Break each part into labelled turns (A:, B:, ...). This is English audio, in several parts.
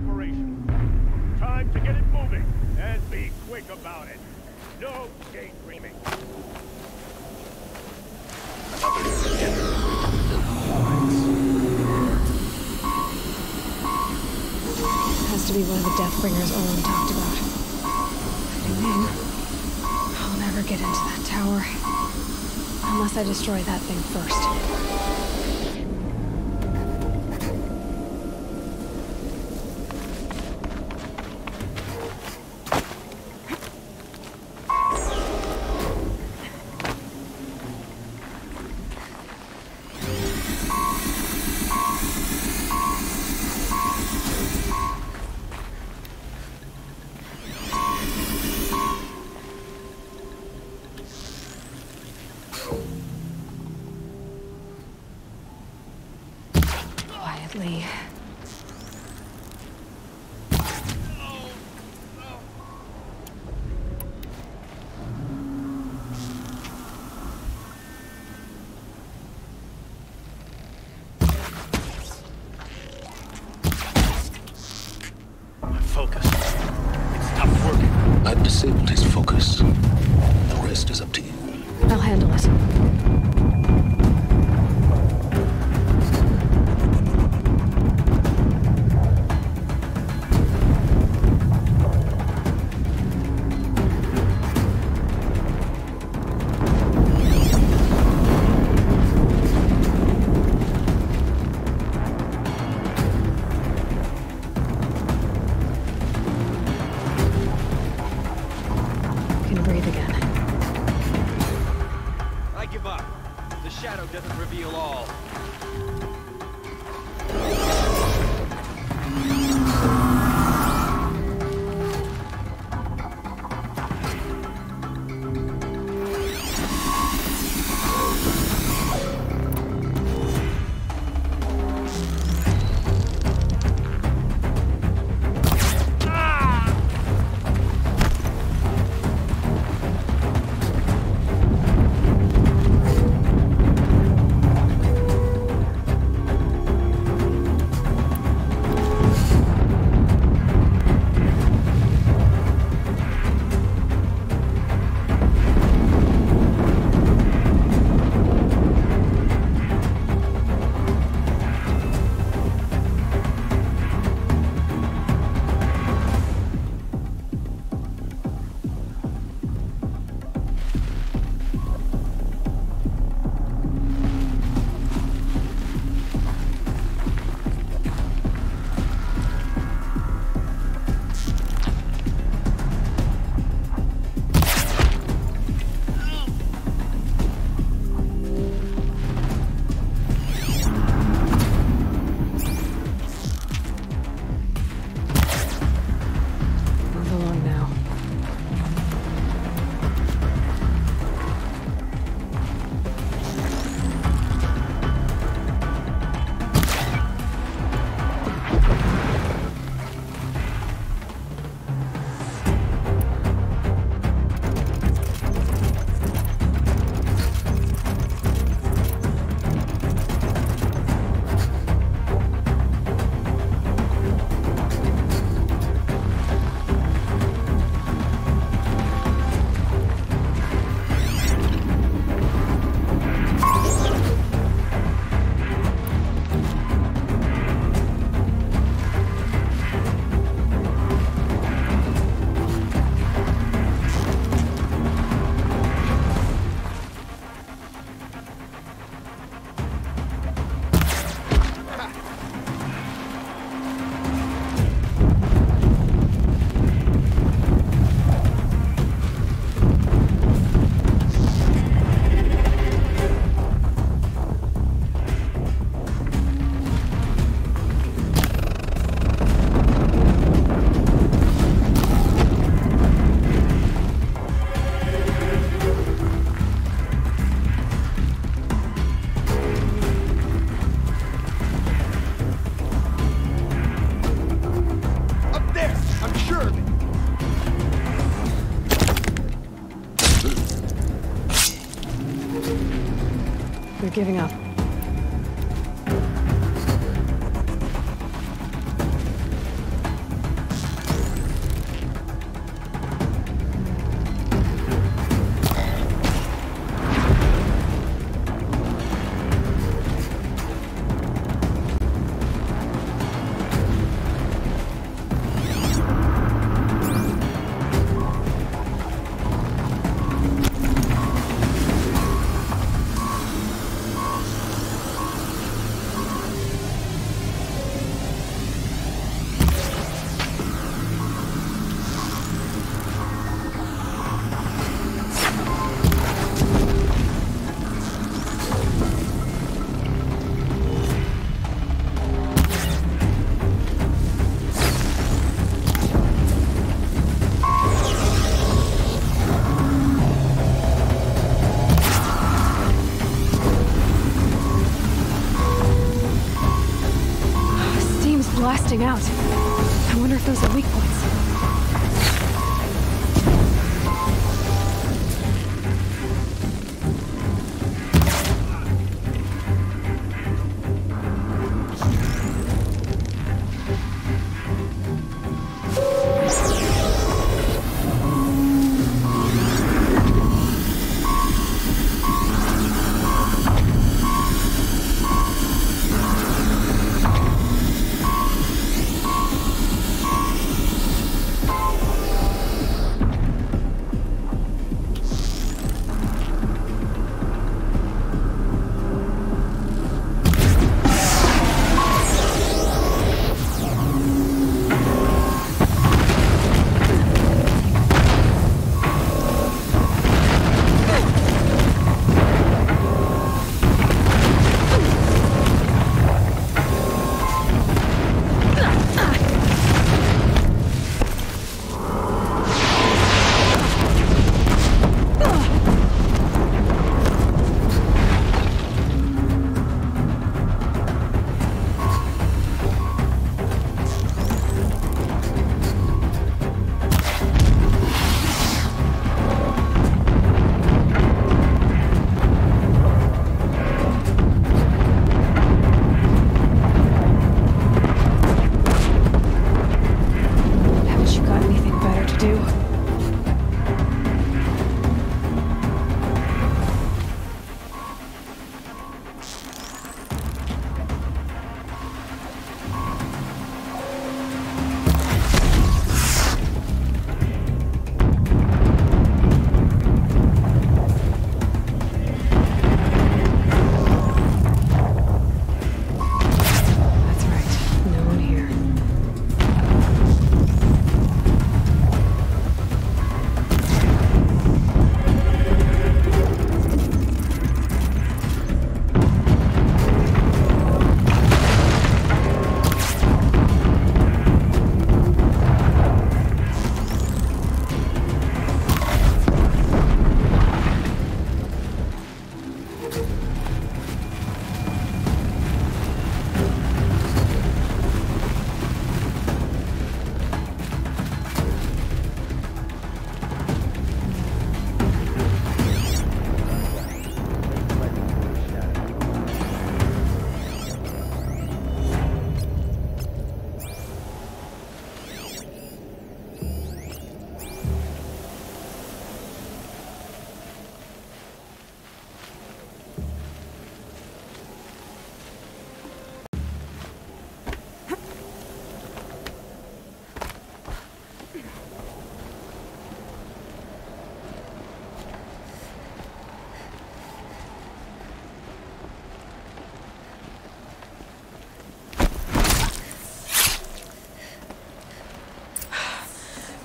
A: operation. Time to get it moving, and be quick about it. No daydreaming.
B: Has to be one of the Deathbringers Olin talked about. Fitting in. I'll never get into that tower. Unless I destroy that thing first. Quietly.
C: Focus. It stopped working.
D: I've disabled his focus. The rest is up to you.
B: I'll handle it. Breathe again.
C: I give up. The shadow doesn't reveal all.
B: You're giving up. blasting out. I wonder if those are weak points.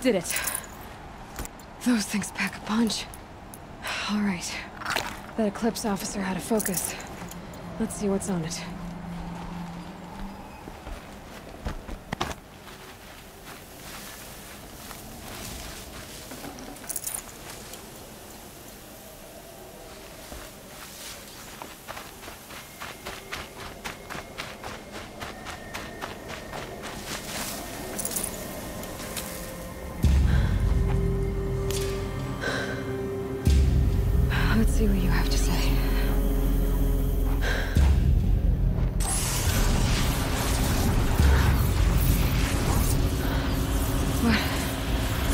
B: Did it. Those things pack a punch. All right. That Eclipse officer had a focus. Let's see what's on it. Let's see what you have to say.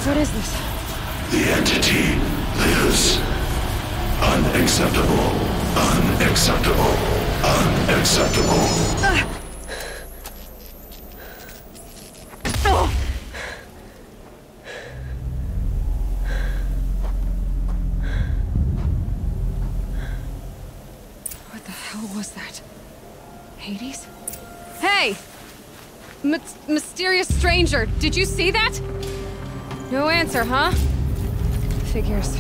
B: What is this?
E: The entity lives. Unacceptable. Unacceptable. Unacceptable.
B: What the hell was that? Hades? Hey! Mysterious stranger, did you see that? No answer, huh? Figures.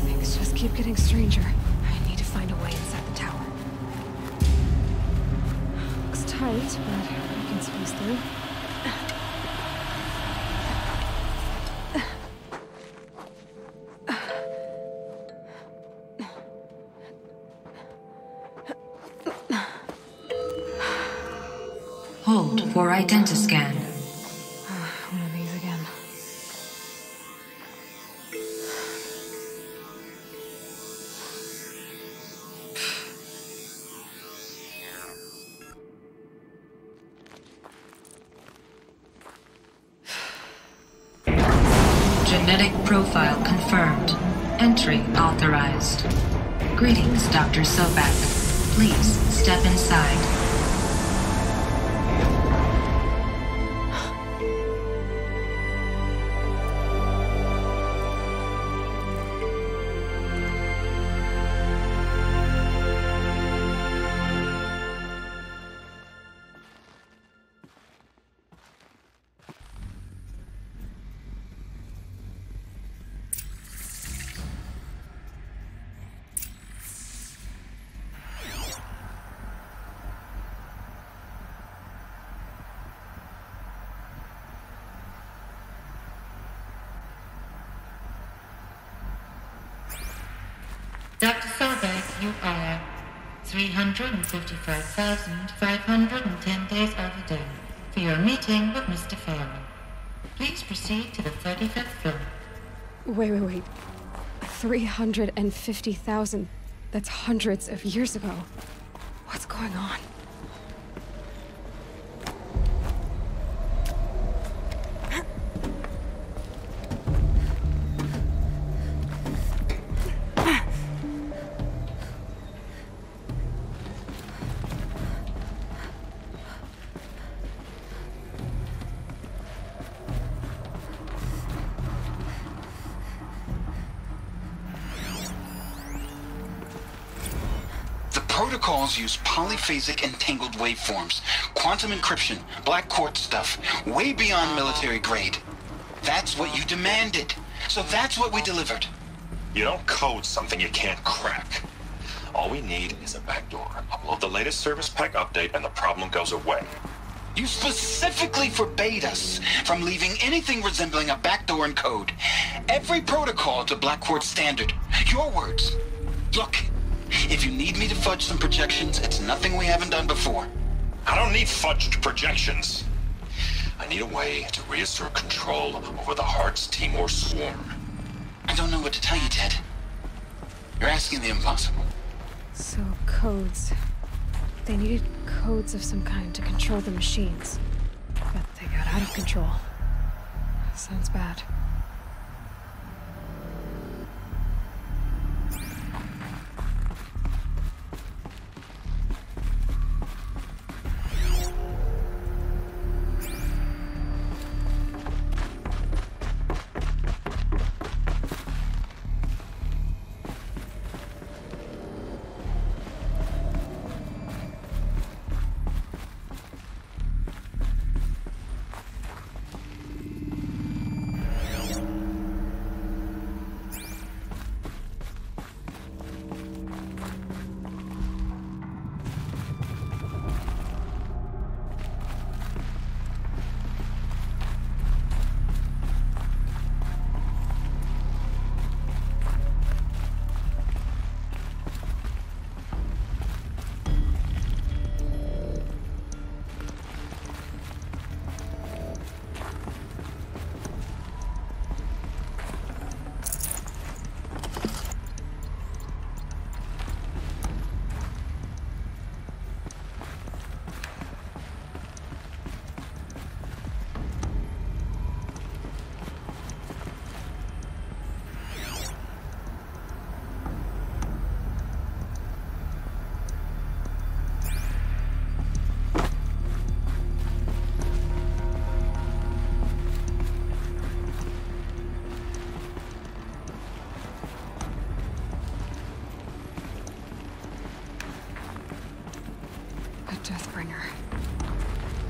B: Things just keep getting stranger. I need to find a way inside the tower. Looks tight, but I can squeeze through.
F: Hold for identiscan.
B: One of these again.
F: Genetic profile confirmed. Entry authorized. Greetings, Dr. Sobek. Please step inside.
G: Dr. Sobek, you are 355,510 days overdue for your meeting with Mr. Farrell. Please proceed to the 35th floor.
B: Wait. 350,000. That's hundreds of years ago. What's going on?
H: Protocols use polyphasic entangled waveforms, quantum encryption, black quartz stuff, way beyond military grade. That's what you demanded, so that's what we delivered.
I: You don't code something you can't crack. All we need is a backdoor. Upload the latest service pack update and the problem goes away.
H: You specifically forbade us from leaving anything resembling a backdoor in code. Every protocol to black quartz standard. Your words. Look. If you need me to fudge some projections, it's nothing we haven't done before.
I: I don't need fudged projections. I need a way to reassert control over the Heart's Timor swarm.
H: I don't know what to tell you, Ted. You're asking the impossible.
B: So, codes. They needed codes of some kind to control the machines. But they got out of control. Sounds bad.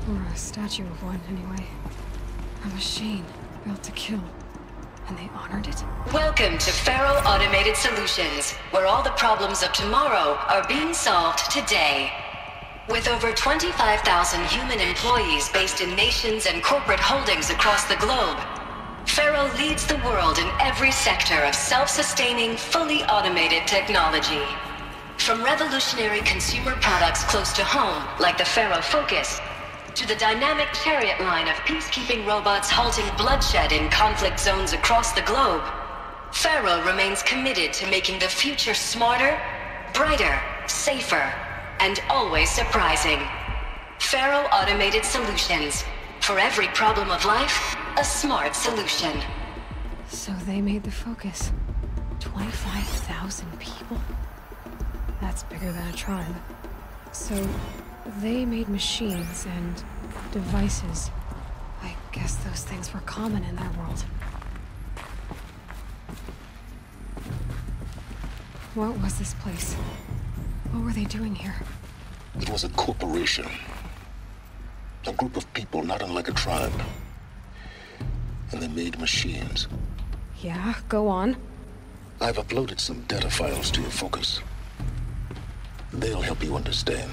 B: Or a statue of one, anyway. A machine built to kill. And they honored it?
J: Welcome to Faro Automated Solutions, where all the problems of tomorrow are being solved today. With over 25,000 human employees based in nations and corporate holdings across the globe, Faro leads the world in every sector of self-sustaining, fully automated technology. From revolutionary consumer products close to home, like the Faro Focus, to the dynamic chariot line of peacekeeping robots halting bloodshed in conflict zones across the globe, Pharaoh remains committed to making the future smarter, brighter, safer, and always surprising. Pharaoh Automated Solutions. For every problem of life, a smart solution.
B: So they made the focus. 25,000 people? That's bigger than a tribe. So they made machines and devices. I guess those things were common in their world. What was this place? What were they doing here?
D: It was a corporation. A group of people not unlike a tribe. And they made machines.
B: Yeah, go on.
D: I've uploaded some data files to your focus. They'll help you understand.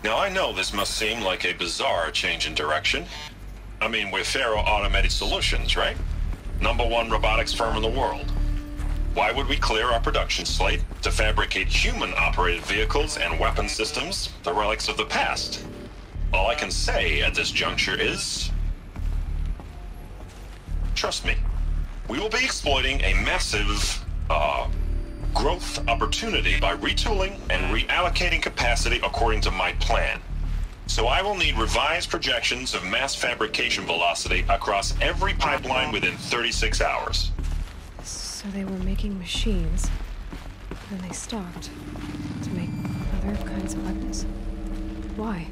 I: Now, I know this must seem like a bizarre change in direction. I mean, we're Pharaoh Automated Solutions, right? #1 robotics firm in the world. Why would we clear our production slate to fabricate human-operated vehicles and weapon systems, the relics of the past? All I can say at this juncture is... trust me, we will be exploiting a massive, growth opportunity by retooling and reallocating capacity according to my plan. So I will need revised projections of mass fabrication velocity across every pipeline within 36 hours.
B: So they were making machines, then they stopped to make other kinds of weapons. Why?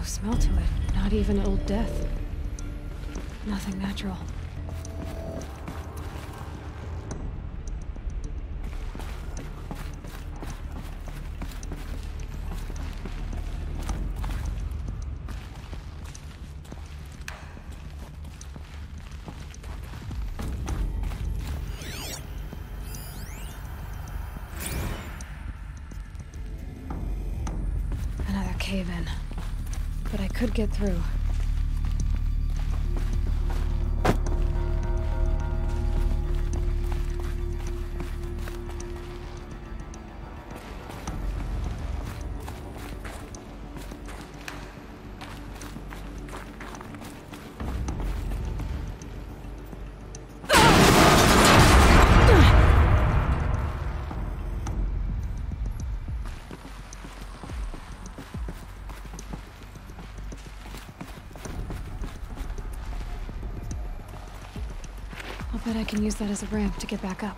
B: Smell to it. Not even old death. Nothing natural. Another cave-in. But I could get through. I'll bet I can use that as a ramp to get back up.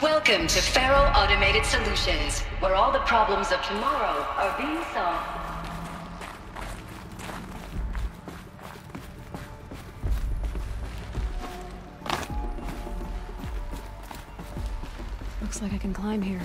J: Welcome to Pharaoh Automated Solutions, where all the problems of tomorrow are being solved.
B: Looks like I can climb here.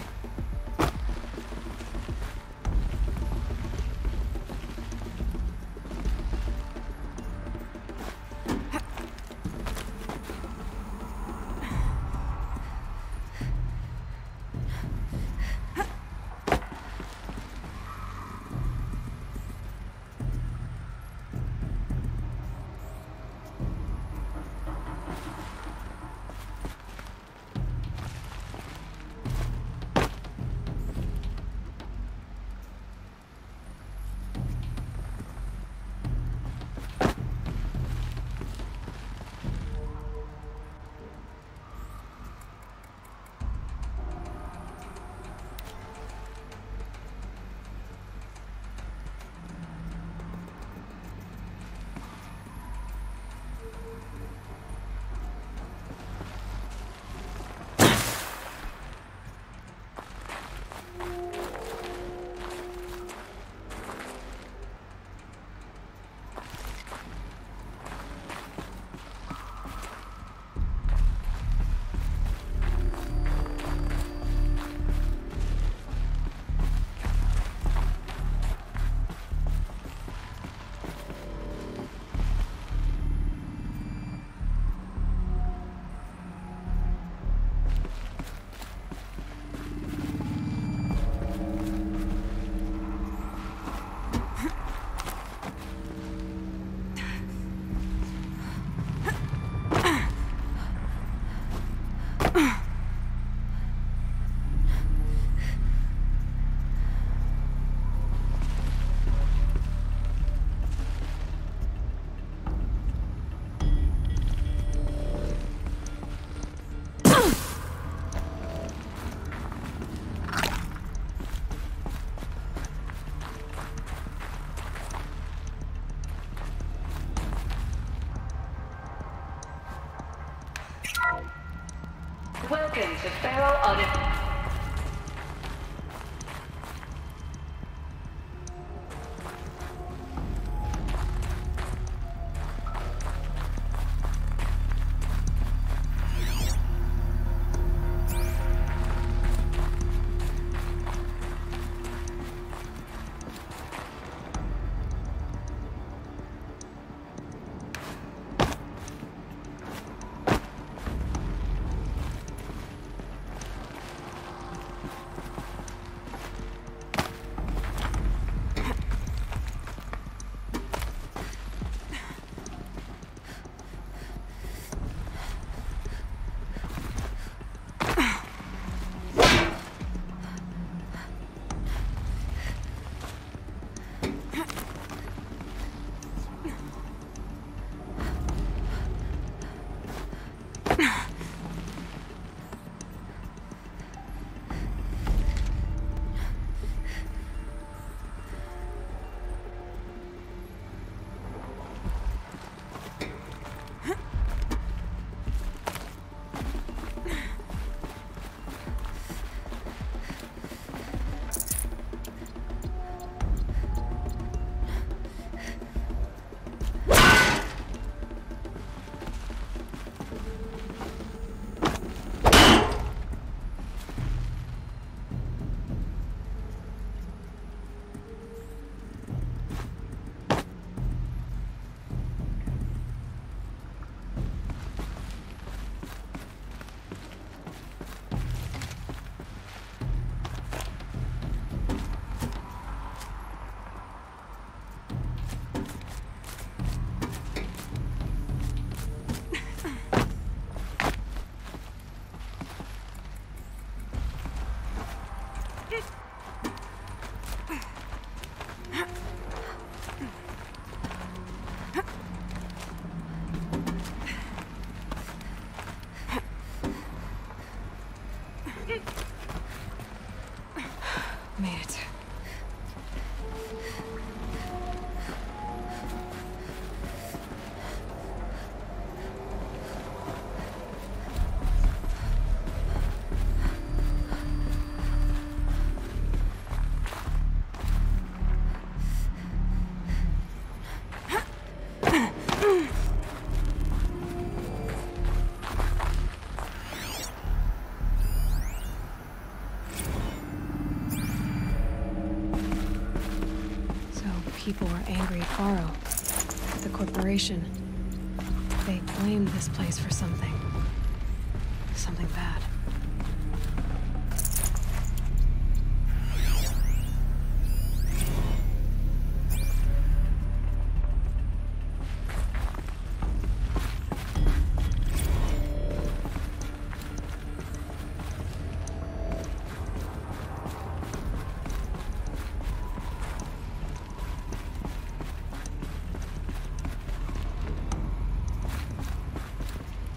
J: Welcome to Pharaoh Automated.
B: Made it. People were angry at Pharaoh, at the corporation. They blamed this place for something bad.